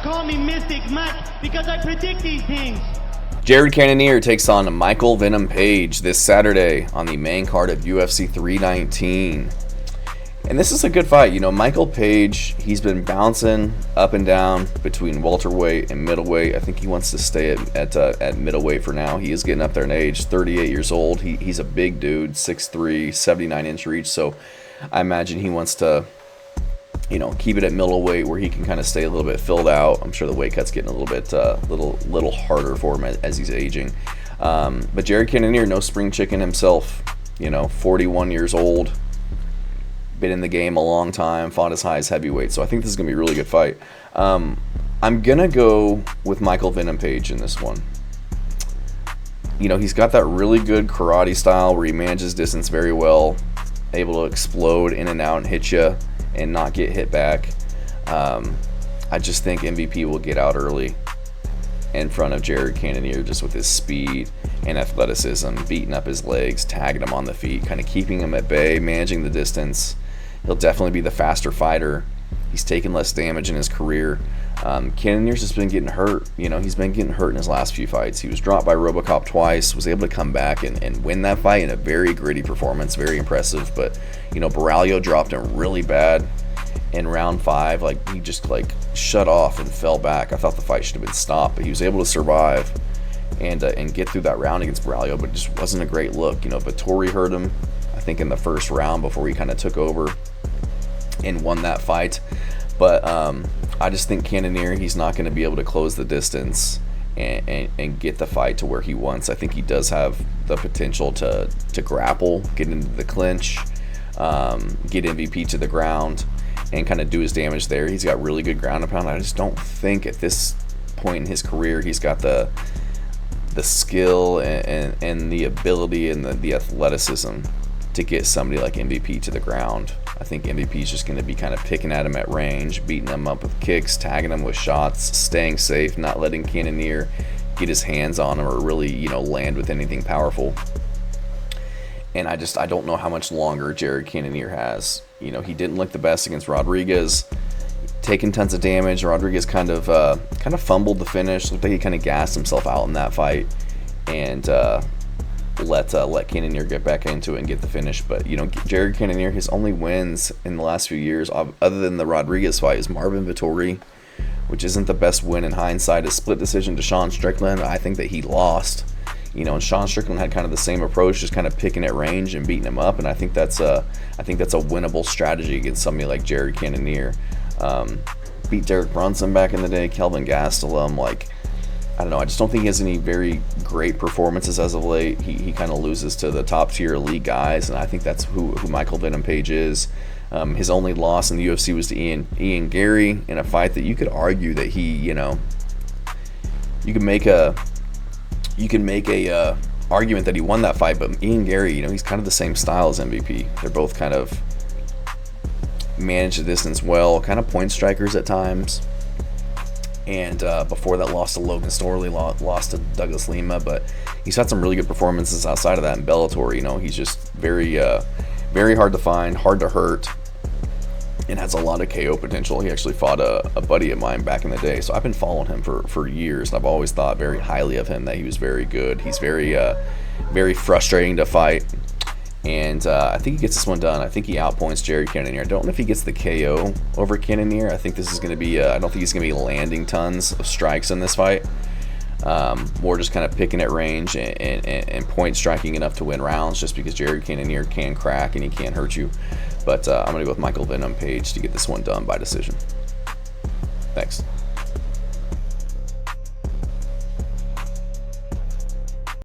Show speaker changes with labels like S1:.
S1: call me Mystic Mike because I predict these things.
S2: Jared Cannonier takes on Michael Venom Page this Saturday on the main card of UFC 319. And this is a good fight. You know, Michael Page, he's been bouncing up and down between welterweight and middleweight. I think he wants to stay at middleweight for now. He is getting up there in age, 38 years old. He's a big dude, 6'3", 79-inch reach. So I imagine he wants to, you know, keep it at middleweight where he can kind of stay a little bit filled out. I'm sure the weight cut's getting a little bit little harder for him as he's aging. But Jared Cannonier, no spring chicken himself. You know, 41 years old. Been in the game a long time, fought as high as heavyweight, so I think this is going to be a really good fight. I'm going to go with Michael Venom Page in this one. You know, he's got that really good karate style where he manages distance very well, able to explode in and out and hit you and not get hit back. I just think MVP will get out early in front of Jared Cannonier just with his speed and athleticism, beating up his legs, tagging him on the feet, kind of keeping him at bay, managing the distance. He'll definitely be the faster fighter. He's taken less damage in his career. Cannonier's just been getting hurt. You know, he's been getting hurt in his last few fights. He was dropped by RoboCop twice, was able to come back and win that fight in a very gritty performance, very impressive. But, you know, Baralho dropped him really bad in round 5. Like, he just, like, shut off and fell back. I thought the fight should have been stopped, but he was able to survive and get through that round against Baralho, but it just wasn't a great look. You know, Vettori hurt him, I think, in the first round before he kind of took over and won that fight. But I just think Cannonier, he's not going to be able to close the distance and get the fight to where he wants. I think he does have the potential to grapple, get into the clinch, get MVP to the ground, and kind of do his damage there. He's got really good ground and pound. I just don't think at this point in his career he's got the skill and the ability and the athleticism to get somebody like MVP to the ground. I think MVP is just going to be kind of picking at him at range, beating him up with kicks, tagging him with shots, staying safe, not letting Cannonier get his hands on him or really, you know, land with anything powerful. And I don't know how much longer Jared Cannonier has. You know, he didn't look the best against Rodriguez, taking tons of damage. Rodriguez kind of fumbled the finish. Looked like he kind of gassed himself out in that fight, and let Cannonier get back into it and get the finish. But, you know, Jared Cannonier, his only wins in the last few years, other than the Rodriguez fight, is Marvin Vettori, which isn't the best win in hindsight. A split decision to Sean Strickland. I think that he lost. You know, and Sean Strickland had kind of the same approach, just kind of picking at range and beating him up. And I think that's a winnable strategy against somebody like Jared Cannonier. Beat Derek Brunson back in the day, Kelvin Gastelum. Like, I don't know, I just don't think he has any very great performances as of late. He kind of loses to the top tier elite guys, and I think that's who Michael Venom Page is. His only loss in the UFC was to Ian Gary in a fight that you could argue that he, you know, you can make a argument that he won that fight, but Ian Gary, you know, he's kind of the same style as MVP. They're both kind of manage the distance well, kind of point strikers at times. And before that, lost to Logan Storley, lost to Douglas Lima, but he's had some really good performances outside of that in Bellator. You know, he's just very hard to find, hard to hurt, and has a lot of KO potential. He actually fought a buddy of mine back in the day, so I've been following him for years, and I've always thought very highly of him, that he was very good. He's very frustrating to fight, and I think he gets this one done. I think he outpoints Jared Cannonier. I don't know if he gets the KO over Cannonier. I think this is going to be, I don't think he's going to be landing tons of strikes in this fight. More just kind of picking at range and point striking enough to win rounds, just because Jared Cannonier can crack and he can hurt you. But I'm going to go with Michael Venom Page to get this one done by decision. Thanks.